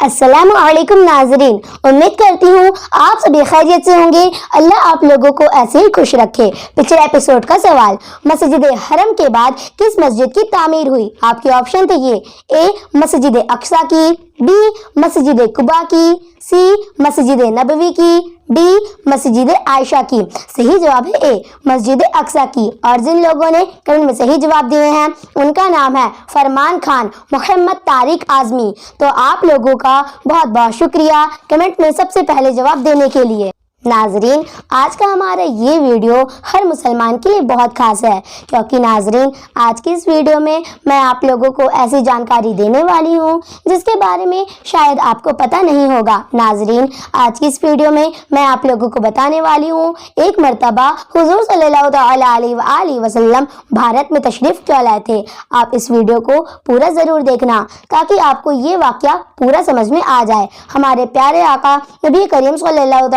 अस्सलाम वालेकुम नाजरीन, उम्मीद करती हूँ आप सभी खैरियत से होंगे। अल्लाह आप लोगों को ऐसे ही खुश रखे। पिछले एपिसोड का सवाल, मस्जिद हरम के बाद किस मस्जिद की तामीर हुई? आपके ऑप्शन थे ये: ए मस्जिद अक्सा की, बी मस्जिद कुबा की, सी मस्जिद नबवी की, डी मस्जिद आयशा की। सही जवाब है ए मस्जिद अक्सा की। और जिन लोगों ने कमेंट में सही जवाब दिए हैं उनका नाम है फरमान खान, मोहम्मद तारिक आजमी। तो आप लोगों का बहुत बहुत शुक्रिया कमेंट में सबसे पहले जवाब देने के लिए। नाजरीन, आज का हमारा ये वीडियो हर मुसलमान के लिए बहुत खास है, क्योंकि नाजरीन आज की इस वीडियो में मैं आप लोगों को ऐसी जानकारी देने वाली हूँ जिसके बारे में शायद आपको पता नहीं होगा। नाजरीन, आज की इस वीडियो में मैं आप लोगों को बताने वाली हूँ एक मरतबा हुजूर सल्लल्लाहु अलैहि वसल्लम भारत में तशरीफ क्यों लाए थे। आप इस वीडियो को पूरा ज़रूर देखना ताकि आपको ये वाक़या पूरा समझ में आ जाए। हमारे प्यारे आका नबी करीम सल्लल्लाहु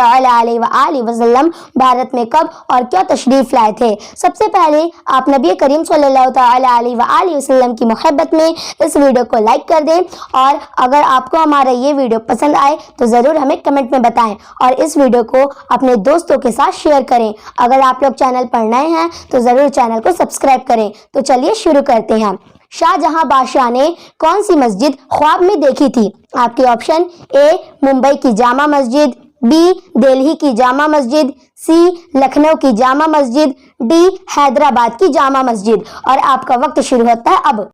अलैहि वसल्लम भारत में कब और क्यों तशरीफ लाए थे। सबसे पहले आप नबी करीम सल्लल्लाहु अलैहि वसल्लम की मोहब्बत में इस वीडियो को लाइक कर दें, और अगर आपको हमारा ये वीडियो पसंद आए तो ज़रूर हमें कमेंट में बताएं, और इस वीडियो को अपने दोस्तों के साथ शेयर करें। अगर आप लोग चैनल पर नए हैं तो ज़रूर चैनल को सब्सक्राइब करें। तो चलिए शुरू करते हैं। शाहजहां बादशाह ने कौन सी मस्जिद ख्वाब में देखी थी? आपके ऑप्शन: ए मुंबई की जामा मस्जिद, बी दिल्ली की जामा मस्जिद, सी लखनऊ की जामा मस्जिद, डी हैदराबाद की जामा मस्जिद। और आपका वक्त शुरू होता है अब।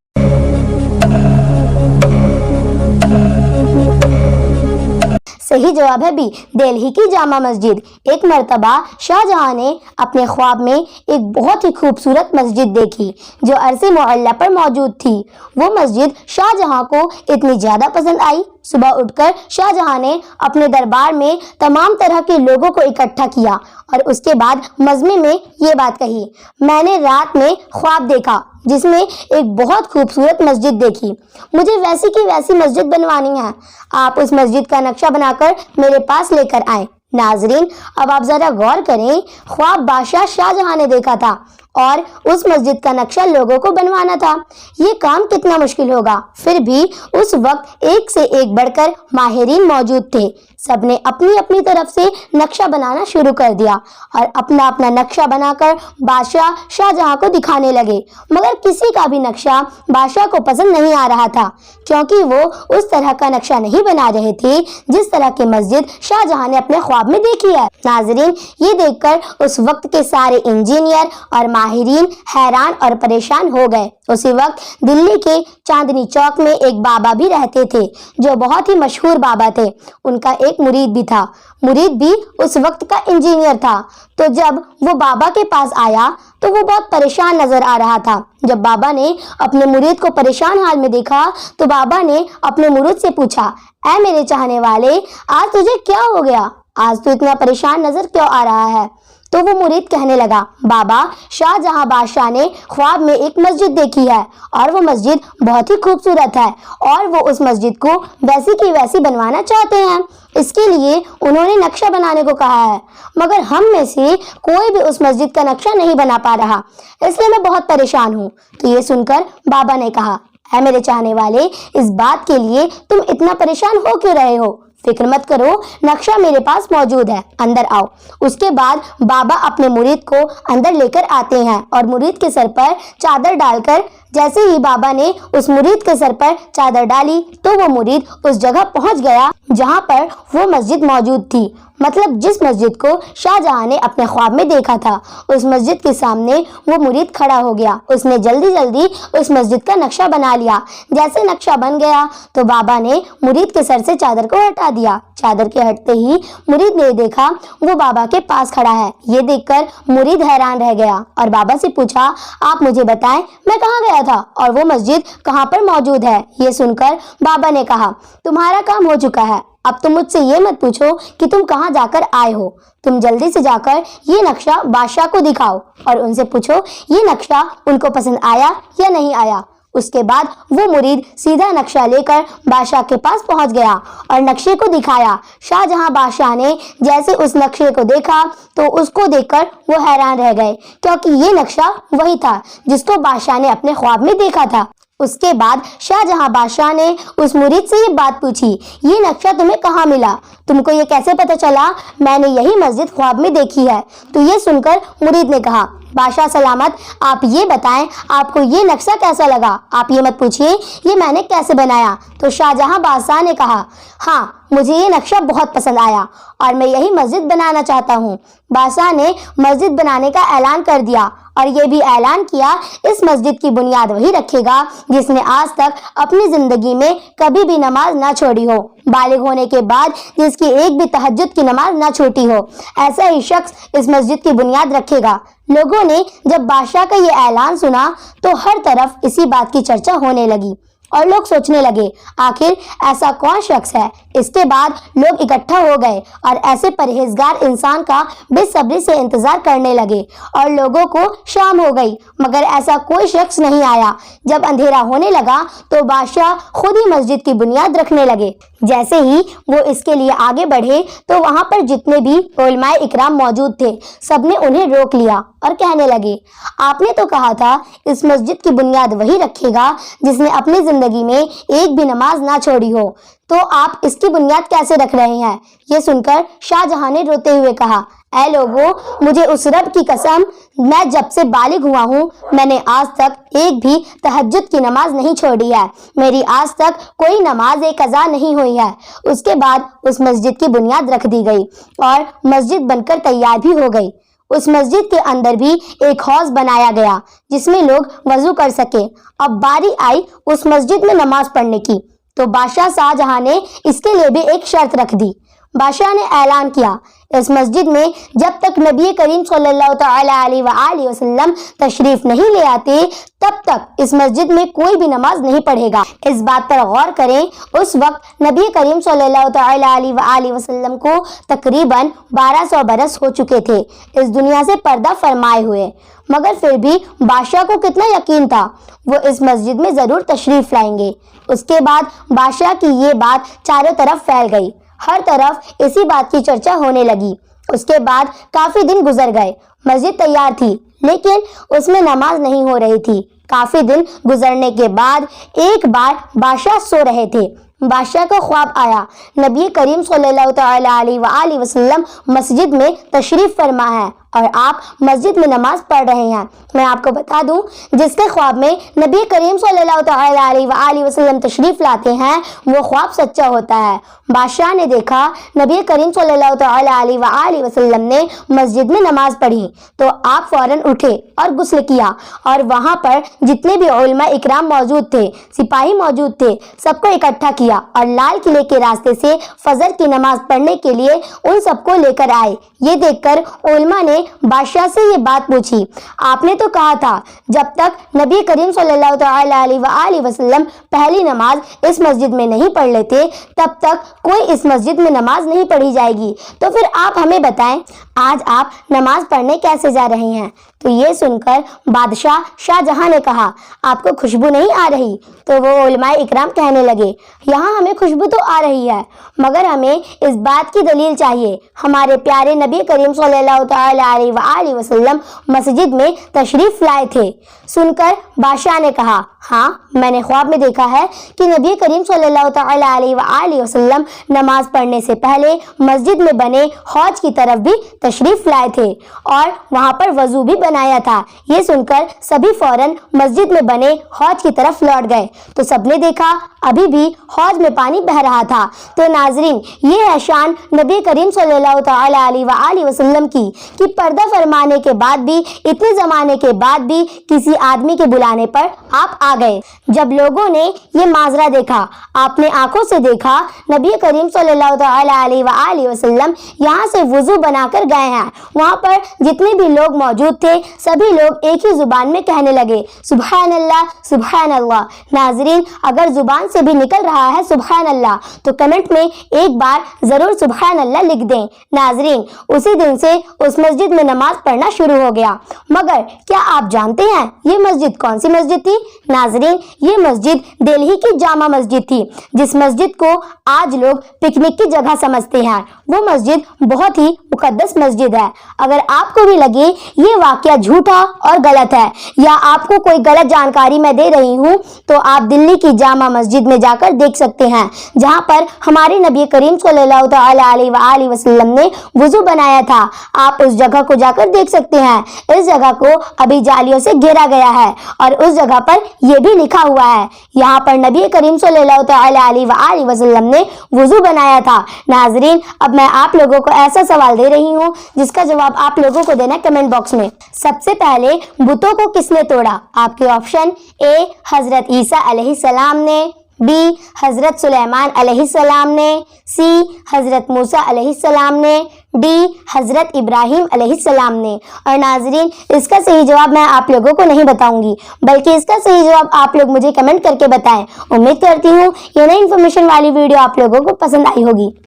सही जवाब है बी दिल्ली की जामा मस्जिद। एक मरतबा शाहजहां ने अपने ख्वाब में एक बहुत ही खूबसूरत मस्जिद देखी जो अरसे मुअल्ला पर मौजूद थी। वो मस्जिद शाहजहां को इतनी ज़्यादा पसंद आई, सुबह उठकर शाहजहां ने अपने दरबार में तमाम तरह के लोगों को इकट्ठा किया और उसके बाद मजमे में ये बात कही: मैंने रात में ख्वाब देखा जिसमें एक बहुत खूबसूरत मस्जिद देखी। मुझे वैसी की वैसी मस्जिद बनवानी है। आप उस मस्जिद का नक्शा बनाकर मेरे पास लेकर आए। नाजरीन, अब आप जरा गौर करें, ख्वाब बादशाह शाहजहां ने देखा था और उस मस्जिद का नक्शा लोगों को बनवाना था। ये काम कितना मुश्किल होगा। फिर भी उस वक्त एक से एक बढ़कर माहिरीन मौजूद थे। सबने अपनी अपनी तरफ से नक्शा बनाना शुरू कर दिया और अपना अपना नक्शा बनाकर बादशाह शाहजहां को दिखाने लगे। मगर किसी का भी नक्शा बादशाह को पसंद नहीं आ रहा था, क्योंकि वो उस तरह का नक्शा नहीं बना रहे थे जिस तरह की मस्जिद शाहजहां ने अपने ख्वाब में देखी है। नाजरीन, ये देखकर उस वक्त के सारे इंजीनियर और माहिरीन हैरान और परेशान हो गए। उसी वक्त दिल्ली के चांदनी चौक में एक बाबा भी रहते थे जो बहुत ही मशहूर बाबा थे। उनका एक मुरीद भी था। मुरीद भी उस वक्त का इंजीनियर था। तो जब वो बाबा के पास आया तो वो बहुत परेशान नजर आ रहा था। जब बाबा ने अपने मुरीद को परेशान हाल में देखा तो बाबा ने अपने मुरीद से पूछा: ऐ मेरे चाहने वाले, आज तुझे क्या हो गया? आज तू इतना परेशान नजर क्यों आ रहा है? तो वो मुरीद कहने लगा: बाबा, शाहजहां बादशाह ने ख्वाब में एक मस्जिद देखी है और वो मस्जिद बहुत ही खूबसूरत है और वो उस मस्जिद को वैसी की वैसी बनवाना चाहते हैं। इसके लिए उन्होंने नक्शा बनाने को कहा है, मगर हम में से कोई भी उस मस्जिद का नक्शा नहीं बना पा रहा, इसलिए मैं बहुत परेशान हूँ। तो ये सुनकर बाबा ने कहा: ऐ मेरे चाहने वाले, इस बात के लिए तुम इतना परेशान हो क्यों रहे हो? फिक्र मत करो, नक्शा मेरे पास मौजूद है, अंदर आओ। उसके बाद बाबा अपने मुरीद को अंदर लेकर आते हैं और मुरीद के सर पर चादर डालकर, जैसे ही बाबा ने उस मुरीद के सर पर चादर डाली तो वो मुरीद उस जगह पहुंच गया जहां पर वो मस्जिद मौजूद थी। मतलब जिस मस्जिद को शाहजहां ने अपने ख्वाब में देखा था, उस मस्जिद के सामने वो मुरीद खड़ा हो गया। उसने जल्दी जल्दी उस मस्जिद का नक्शा बना लिया। जैसे नक्शा बन गया तो बाबा ने मुरीद के सर से चादर को हटा दिया। चादर के हटते ही मुरीद ने देखा वो बाबा के पास खड़ा है। ये देखकर मुरीद हैरान रह गया और बाबा से पूछा: आप मुझे बताएं, मैं कहाँ गया था और वो मस्जिद कहाँ पर मौजूद है? ये सुनकर बाबा ने कहा: तुम्हारा काम हो चुका है। अब तुम मुझसे ये मत पूछो कि तुम कहाँ जाकर आए हो। तुम जल्दी से जाकर ये नक्शा बादशाह को दिखाओ और उनसे पूछो ये नक्शा उनको पसंद आया या नहीं आया। उसके बाद वो मुरीद सीधा नक्शा लेकर बादशाह के पास पहुंच गया और नक्शे को दिखाया। शाहजहां बादशाह ने जैसे उस नक्शे को देखा तो उसको देखकर वो हैरान रह गए, क्योंकि ये नक्शा वही था जिसको बादशाह ने अपने ख्वाब में देखा था। اس کے بعد شاہ جہاں بادشاہ نے اس مرید سے یہ بات پوچھی، یہ نقشہ تمہیں کہاں ملا؟ تم کو یہ کیسے پتہ چلا؟ میں نے یہی مسجد خواب میں دیکھی ہے۔ تو یہ سن کر مرید نے کہا، بادشاہ سلامت، آپ یہ بتائیں آپ کو یہ نقشہ کیسا لگا؟ آپ یہ مت پوچھیے یہ میں نے کیسے بنایا۔ تو شاہ جہاں بادشاہ نے کہا، ہاں مجھے یہ نقشہ بہت پسند آیا اور میں یہی مسجد بنانا چاہتا ہوں۔ بادشاہ نے مسجد بنانے کا اعلان کر دیا اور یہ بھی اعلان کیا اس مسجد کی بنیاد وہی رکھے گا جس نے آج تک اپنی زندگی میں کبھی بھی نماز نہ چھوڑی ہو، بالغ ہونے کے بعد جس کی ایک بھی تہجد کی نماز نہ چھوٹی ہو، ایسا ہی شخص اس مسجد کی بنیاد رکھے گا۔ لوگوں نے جب بادشاہ کا یہ اعلان سنا تو ہر طرف اسی بات کی چرچا ہونے لگی اور لوگ سوچنے لگے آخر ایسا کون شخص ہے۔ اس کے بعد لوگ اکٹھا ہو گئے اور ایسے پرہیزگار انسان کا بے صبری سے انتظار کرنے لگے اور لوگوں کو شام ہو گئی مگر ایسا کوئی شخص نہیں آیا۔ جب اندھیرا ہونے لگا تو بادشاہ خود ہی مسجد کی بنیاد رکھنے لگے۔ جیسے ہی وہ اس کے لیے آگے بڑھے تو وہاں پر جتنے بھی علماء اکرام موجود تھے سب نے انہیں روک لیا اور کہنے لگے، آپ نے تو کہا تھا اس مسجد کی بنیاد وہی رکھے گا جس نے اپنی زندگی میں ایک بھی نماز نہ چھوڑی ہو، تو آپ اس کی بنیاد کیسے رکھ رہے ہیں؟ یہ سن کر شاہ جہاں نے روتے ہوئے کہا، اے لوگو، مجھے اس رب کی قسم، میں جب سے بالغ ہوا ہوں میں نے آج تک ایک بھی تہجد کی نماز نہیں چھوڑی ہے، میری آج تک کوئی نماز قضا نہیں ہوئی ہے۔ اس کے بعد اس مسجد کی بنیاد رکھ دی گئی اور مسجد بن کر تیار بھی ہو گئی۔ اس مسجد کے اندر بھی ایک حوض بنایا گیا جس میں لوگ وضو کر سکے۔ اب باری آئی اس مسجد میں نماز پڑھنے کی تو بادشاہ شاہ جہاں نے اس کے لیے بھی ایک شرط رکھ دی۔ بادشاہ نے اعلان کیا، اس مسجد میں جب تک نبی کریم صلی اللہ تعالی علیہ وآلہ وسلم تشریف نہیں لے آتے تب تک اس مسجد میں کوئی بھی نماز نہیں پڑھے گا۔ اس بات پر غور کریں، اس وقت نبی کریم صلی اللہ تعالی علیہ وآلہ وسلم کو تقریباً 1200 برس ہو چکے تھے اس دنیا سے پردہ فرمائے ہوئے، مگر پھر بھی بادشاہ کو کتنا یقین تھا وہ اس مسجد میں ضرور تشریف لائیں گے۔ اس کے بعد بادشاہ کی یہ بات چاروں طرف پھیل گئی، ہر طرف اسی بات کی چرچا ہونے لگی۔ اس کے بعد کافی دن گزر گئے، مسجد تیار تھی لیکن اس میں نماز نہیں ہو رہی تھی۔ کافی دن گزرنے کے بعد ایک بار بادشاہ سو رہے تھے، بادشاہ کا خواب آیا، نبی کریم صلی اللہ تعالی علیہ وآلہ وسلم مسجد میں تشریف فرما ہے اور آپ مسجد میں نماز پڑھ رہے ہیں۔ میں آپ کو بتا دوں جس کے خواب میں نبی کریم صلی اللہ تعالی علیہ وآلہ وسلم تشریف لاتے ہیں وہ خواب سچا ہوتا ہے۔ بادشاہ نے دیکھا نبی کریم صلی اللہ تعالی علیہ وآلہ وسلم نے مسجد میں نماز پڑھی تو آپ فوراً اٹھے اور غسل کیا اور وہاں پر جتنے بھی علماء اکرام موجود تھے، سپاہی موجود تھے، سب کو اکٹھا کیا اور لال قلعے کے راستے سے فجر کی نماز پڑھنے کے لیے ان سب کو لے کر آئے۔ یہ دیکھ کر علماء نے بادشاہ سے یہ بات پوچھی، آپ نے تو کہا تھا جب تک نبی کریم صلی اللہ تعالی علیہ وآلہ وسلم پہلی نماز اس مسجد میں نہیں پڑھ لیتے تب تک کوئی اس مسجد میں نماز نہیں پڑھی جائے گی، تو پھر آپ ہمیں بتائیں آج آپ نماز پڑھنے کیسے جا رہے ہیں؟ تو یہ سن کر بادشاہ شاہ جہاں نے کہا، آپ کو خوشبو نہیں آ رہی؟ تو وہ علماء اکرام کہنے لگے، یہاں ہمیں خوشبو تو آ رہی ہے مگر ہمیں اس بات کی دلیل چاہیے، ہمارے پیارے نبی کریم صلی اللہ تعالی علیہ وآلہ وسلم مسجد میں تشریف لائے تھے۔ سن کر بادشاہ نے کہا، ہاں میں نے خواب میں دیکھا ہے کہ نبی کریم صلی اللہ تعالی علیہ وآلہ وسلم نماز پڑھنے سے پہلے مسجد میں بنے حوض کی طرف بھی تشریف لائے تھے اور وہاں پر وضو بھی بنایا تھا۔ یہ سن کر سبھی فوراً مسجد میں بنے حوض کی طرف لوٹ گئے تو سب نے دیکھا ابھی بھی حوض میں پانی بہہ رہا تھا۔ تو ناظرین، یہ ہے شان نبی کریم صلی اللہ تعالی علیہ وآلہ وسلم کی کہ پردہ فرمانے کے بعد بھی، اتنے زمانے کے بعد بھی کسی آدمی کے بلانے پر آپ آ گئے۔ جب لوگوں نے یہ منظرہ دیکھا، آپ نے آنکھوں سے دیکھا نبی کریم صلی اللہ تعالی علیہ وآلہ وسلم یہاں سے وضو بنا کر گئے ہیں۔ وہاں پر جتنے بھی لوگ موجود تھے سبھی لوگ ایک ہی زبان میں کہنے لگے، سبحان اللہ سبحان اللہ۔ ناظرین، اگر زبان سے بھی نکل رہا ہے سبحان اللہ تو کمنٹ میں ایک بار ضرور سبحان اللہ لکھ دیں۔ ناظرین، اسی دن سے اس مسجد میں نماز پڑھنا شروع ہو گیا۔ مگر کیا آپ جانتے ہیں یہ مسجد کون कौन सी मस्जिद थी? नाज़रीन, ये मस्जिद दिल्ली की जामा मस्जिद थी, जिस मस्जिद को आज लोग पिकनिक की जगह समझते हैं। वो मस्जिद बहुत ही मुकद्दस मस्जिद है। अगर आपको भी लगे ये वाकया झूठा और गलत है, या आपको कोई गलत जानकारी मैं दे रही हूँ, तो आप दिल्ली की जामा मस्जिद में जाकर देख सकते हैं, जहाँ पर हमारे नबी करीम सल्लल्लाहु अलैहि वसल्लम ने वुजू बनाया था। आप उस जगह को जाकर देख सकते हैं। इस जगह को अभी जालियों से घेरा गया है और उस जगह पर यह भी लिखा हुआ है, यहाँ पर नबी करीम सल्लल्लाहु अलैहि वसल्लम ने वुजू बनाया था। नाजरीन, अब मैं आप लोगों को ऐसा सवाल दे रही हूँ जिसका जवाब आप लोगों को देना है कमेंट बॉक्स में। सबसे पहले बुतों को किसने तोड़ा? आपके ऑप्शन ए हजरत ईसा अलैहिस्सलाम ने, बी हजरत सुलेमान अलैहिस्सलाम ने, सी हजरत मूसा अलैहिस्सलाम ने, डी हजरत इब्राहिम अलैहिस्सलाम ने। और नाजरीन, इसका सही जवाब मैं आप लोगों को नहीं बताऊंगी, बल्कि इसका सही जवाब आप लोग मुझे कमेंट करके बताएं। उम्मीद करती हूँ ये नई इन्फॉर्मेशन वाली वीडियो आप लोगों को पसंद आई होगी।